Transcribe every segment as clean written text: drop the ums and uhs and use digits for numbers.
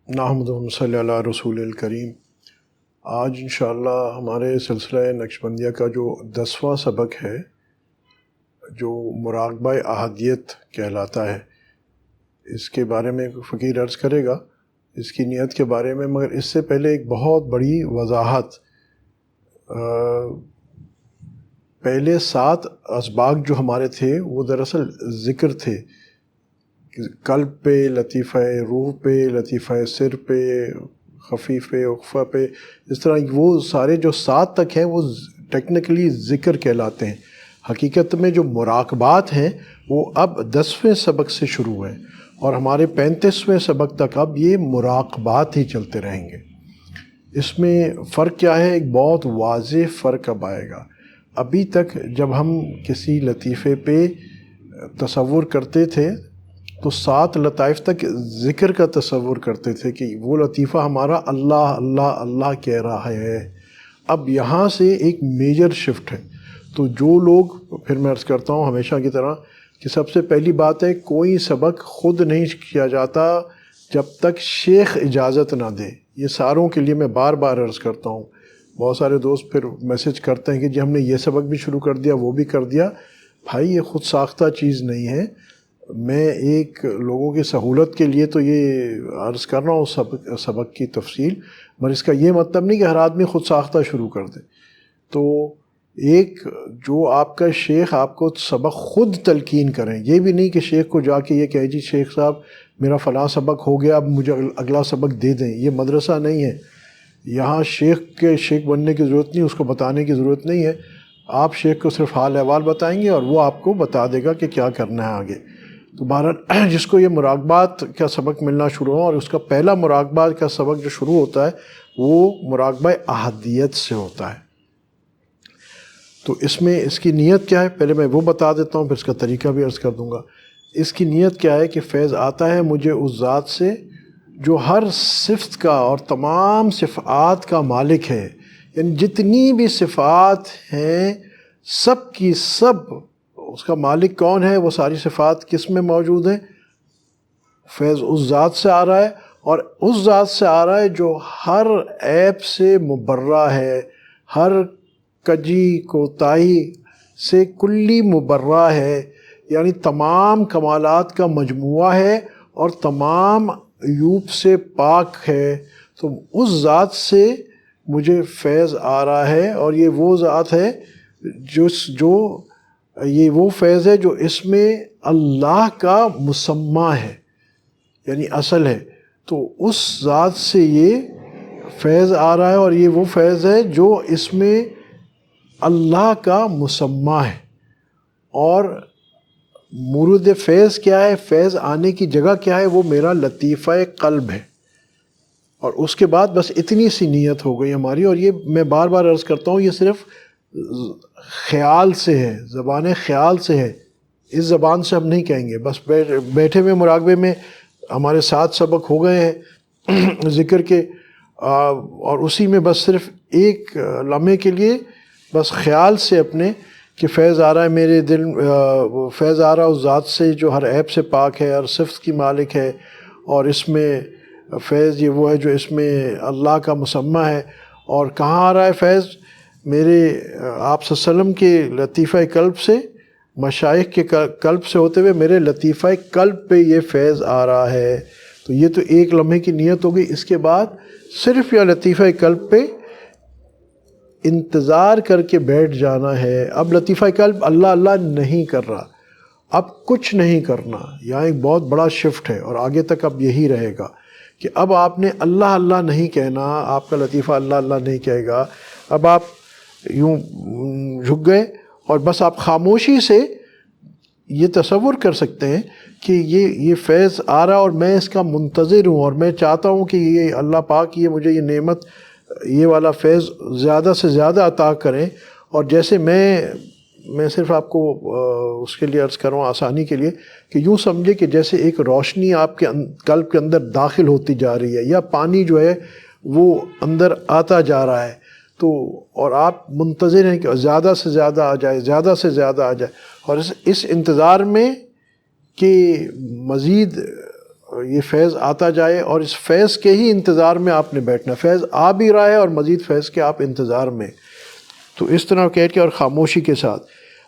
نحمدہ و نصلی علی رسول الکریم۔ آج انشاءاللہ ہمارے سلسلہ نقشبندیہ کا جو 10واں سبق ہے جو مراقبہ احدیت کہلاتا ہے، اس کے بارے میں فقیر عرض کرے گا، اس کی نیت کے بارے میں، مگر اس سے پہلے ایک بہت بڑی وضاحت۔ پہلے 7 اسباق جو ہمارے تھے وہ دراصل ذکر تھے، قلب پہ، لطیفہ روح پہ، لطیفہ سر پہ، خفیف پہ، اخفہ پہ، اس طرح وہ سارے جو 7 تک ہیں وہ ٹیکنیکلی ذکر کہلاتے ہیں۔ حقیقت میں جو مراقبات ہیں وہ اب 10ویں سبق سے شروع ہیں اور ہمارے 35ویں سبق تک اب یہ مراقبات ہی چلتے رہیں گے۔ اس میں فرق کیا ہے؟ ایک بہت واضح فرق اب آئے گا۔ ابھی تک جب ہم کسی لطیفے پہ تصور کرتے تھے تو 7 لطائف تک ذکر کا تصور کرتے تھے کہ وہ لطیفہ ہمارا اللہ اللہ اللہ کہہ رہا ہے۔ اب یہاں سے ایک میجر شفٹ ہے۔ تو جو لوگ، پھر میں عرض کرتا ہوں ہمیشہ کی طرح کہ سب سے پہلی بات ہے، کوئی سبق خود نہیں کیا جاتا جب تک شیخ اجازت نہ دے۔ یہ ساروں کے لیے میں بار بار عرض کرتا ہوں۔ بہت سارے دوست پھر میسج کرتے ہیں کہ جی ہم نے یہ سبق بھی شروع کر دیا، وہ بھی کر دیا۔ بھائی یہ خود ساختہ چیز نہیں ہے۔ میں ایک لوگوں کی سہولت کے لیے تو یہ عرض کر رہا ہوں سبق کی تفصیل، مگر اس کا یہ مطلب نہیں کہ ہر آدمی خود ساختہ شروع کر دے۔ تو ایک جو آپ کا شیخ آپ کو سبق خود تلقین کریں، یہ بھی نہیں کہ شیخ کو جا کے یہ کہے جی شیخ صاحب میرا فلاں سبق ہو گیا، اب مجھے اگلا سبق دے دیں۔ یہ مدرسہ نہیں ہے۔ یہاں شیخ بننے کی ضرورت نہیں، اس کو بتانے کی ضرورت نہیں ہے۔ آپ شیخ کو صرف حال احوال بتائیں گے اور وہ آپ کو بتا دے گا کہ کیا کرنا ہے آگے۔ تو بہرحال جس کو یہ مراقبات کا سبق ملنا شروع ہو، اور اس کا پہلا مراقبات کا سبق جو شروع ہوتا ہے وہ مراقبہ احدیت سے ہوتا ہے۔ تو اس میں اس کی نیت کیا ہے پہلے میں وہ بتا دیتا ہوں، پھر اس کا طریقہ بھی عرض کر دوں گا۔ اس کی نیت کیا ہے کہ فیض آتا ہے مجھے اس ذات سے جو ہر صفت کا اور تمام صفات کا مالک ہے، یعنی جتنی بھی صفات ہیں سب کی سب اس کا مالک کون ہے؟ وہ ساری صفات کس میں موجود ہیں؟ فیض اس ذات سے آ رہا ہے، اور اس ذات سے آ رہا ہے جو ہر عیب سے مبرہ ہے، ہر کجی کوتاہی سے کلی مبرہ ہے، یعنی تمام کمالات کا مجموعہ ہے اور تمام عیوب سے پاک ہے۔ تو اس ذات سے مجھے فیض آ رہا ہے، اور یہ وہ ذات ہے یہ وہ فیض ہے جو اس میں اللہ کا مسمہ ہے، یعنی اصل ہے۔ تو اس ذات سے یہ فیض آ رہا ہے، اور یہ وہ فیض ہے جو اس میں اللہ کا مسمہ ہے۔ اور مورد فیض کیا ہے؟ فیض آنے کی جگہ کیا ہے؟ وہ میرا لطیفہ قلب ہے۔ اور اس کے بعد بس اتنی سی نیت ہو گئی ہماری، اور یہ میں بار بار عرض کرتا ہوں یہ صرف خیال سے ہے، زبان خیال سے ہے، اس زبان سے ہم نہیں کہیں گے۔ بس بیٹھے ہوئے مراقبے میں ہمارے 7 سبق ہو گئے ہیں ذکر کے، اور اسی میں بس صرف ایک لمحے کے لیے بس خیال سے اپنے کہ فیض آ رہا ہے میرے دل، فیض آ رہا ہے اس ذات سے جو ہر عیب سے پاک ہے، ہر صفت کی مالک ہے، اور اس میں فیض یہ وہ ہے جو اس میں اللہ کا مسمہ ہے۔ اور کہاں آ رہا ہے فیض؟ میرے آپ صلی اللہ علیہ وسلم کے لطیفہ قلب سے، مشائخ کے قلب سے ہوتے ہوئے میرے لطیفہ قلب پہ یہ فیض آ رہا ہے۔ تو یہ تو ایک لمحے کی نیت ہو گئی۔ اس کے بعد صرف یہ لطیفہ قلب پہ انتظار کر کے بیٹھ جانا ہے۔ اب لطیفہ قلب اللہ اللہ نہیں کر رہا، اب کچھ نہیں کرنا۔ یہاں ایک بہت بڑا شفٹ ہے، اور آگے تک اب یہی رہے گا کہ اب آپ نے اللہ اللہ نہیں کہنا، آپ کا لطیفہ اللہ اللہ نہیں کہے گا۔ اب آپ یوں جھک گئے اور بس آپ خاموشی سے یہ تصور کر سکتے ہیں کہ یہ فیض آ رہا اور میں اس کا منتظر ہوں، اور میں چاہتا ہوں کہ یہ اللہ پاک یہ مجھے یہ نعمت، یہ والا فیض زیادہ سے زیادہ عطا کریں۔ اور جیسے میں صرف آپ کو اس کے لیے عرض کروں آسانی کے لیے کہ یوں سمجھے کہ جیسے ایک روشنی آپ کے قلب کے اندر داخل ہوتی جا رہی ہے، یا پانی جو ہے وہ اندر آتا جا رہا ہے، تو اور آپ منتظر ہیں کہ زیادہ سے زیادہ آ جائے، زیادہ سے زیادہ آ جائے، اور اس انتظار میں کہ مزید یہ فیض آتا جائے اور اس فیض کے ہی انتظار میں آپ نے بیٹھنا. فیض آ بھی رہا ہے اور مزید فیض کے آپ انتظار میں. تو اس طرح کہہ کے اور خاموشی کے ساتھ.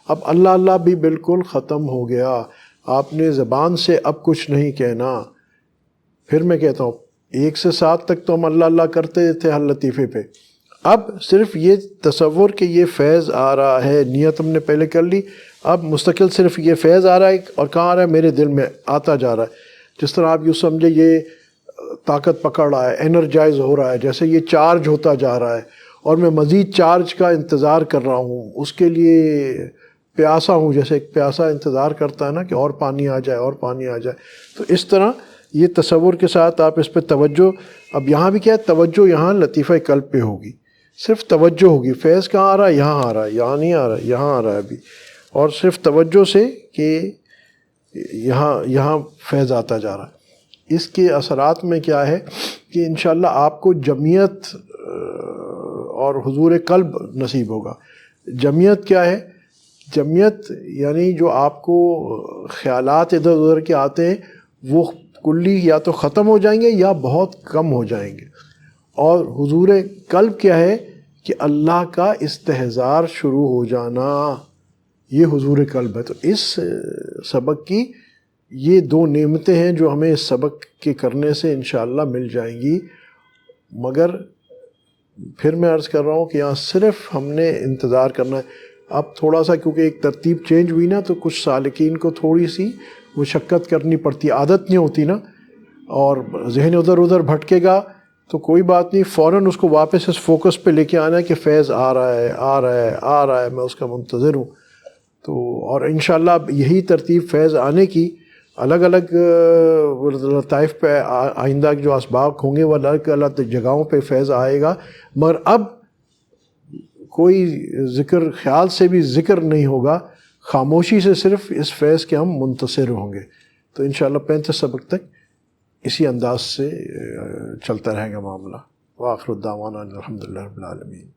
اب اللہ اللہ بھی بالکل ختم ہو گیا. آپ نے زبان سے اب کچھ نہیں کہنا. پھر میں کہتا ہوں 1 سے 7 تک تو ہم اللہ اللہ کرتے تھے ہر لطیفے پہ. اب صرف یہ تصور کہ یہ فیض آ رہا ہے، نیت ہم نے پہلے کر لی، اب مستقل صرف یہ فیض آ رہا ہے اور کہاں آ رہا ہے؟ میرے دل میں آتا جا رہا ہے. جس طرح آپ یوں سمجھے یہ طاقت پکڑ رہا ہے، انرجائز ہو رہا ہے، جیسے یہ چارج ہوتا جا رہا ہے اور میں مزید چارج کا انتظار کر رہا ہوں. اس کے لیے پیاسا ہوں، جیسے ایک پیاسا انتظار کرتا ہے نا کہ اور پانی آ جائے اور پانی آ جائے. تو اس طرح یہ تصور کے ساتھ آپ اس پہ توجہ. اب یہاں بھی کیا ہے؟ توجہ یہاں لطیفہ قلب پہ ہوگی، صرف توجہ ہوگی. فیض کہاں آ رہا ہے؟ یہاں آ رہا ہے، یہاں نہیں آ رہا ہے، یہاں آ رہا ہے ابھی. اور صرف توجہ سے کہ یہاں فیض آتا جا رہا ہے. اس کے اثرات میں کیا ہے کہ انشاءاللہ آپ کو جمعیت اور حضور قلب نصیب ہوگا. جمعیت کیا ہے؟ جمعیت یعنی جو آپ کو خیالات ادھر ادھر کے آتے ہیں وہ کلی یا تو ختم ہو جائیں گے یا بہت کم ہو جائیں گے. اور حضور قلب کیا ہے کہ اللہ کا استحضار شروع ہو جانا، یہ حضور قلب ہے. تو اس سبق کی یہ 2 نعمتیں ہیں جو ہمیں اس سبق کے کرنے سے انشاءاللہ مل جائیں گی. مگر پھر میں عرض کر رہا ہوں کہ یہاں صرف ہم نے انتظار کرنا ہے. اب تھوڑا سا کیونکہ ایک ترتیب چینج ہوئی نا تو کچھ سالکین کو تھوڑی سی مشقت کرنی پڑتی، عادت نہیں ہوتی نا، اور ذہن ادھر ادھر بھٹکے گا تو کوئی بات نہیں، فوراً اس کو واپس اس فوکس پہ لے کے آنا ہے کہ فیض آ رہا ہے آ رہا ہے آ رہا ہے، میں اس کا منتظر ہوں. تو اور انشاءاللہ اب یہی ترتیب فیض آنے کی الگ الگ لطائف پہ آئندہ جو اسباق ہوں گے وہ الگ الگ جگہوں پہ فیض آئے گا. مگر اب کوئی ذکر خیال سے بھی ذکر نہیں ہوگا، خاموشی سے صرف اس فیض کے ہم منتصر ہوں گے. تو انشاءاللہ 35 سبق تک اسی انداز سے چلتا رہے گا معاملہ. وآخر الدعوانا الحمدللہ رب العالمین.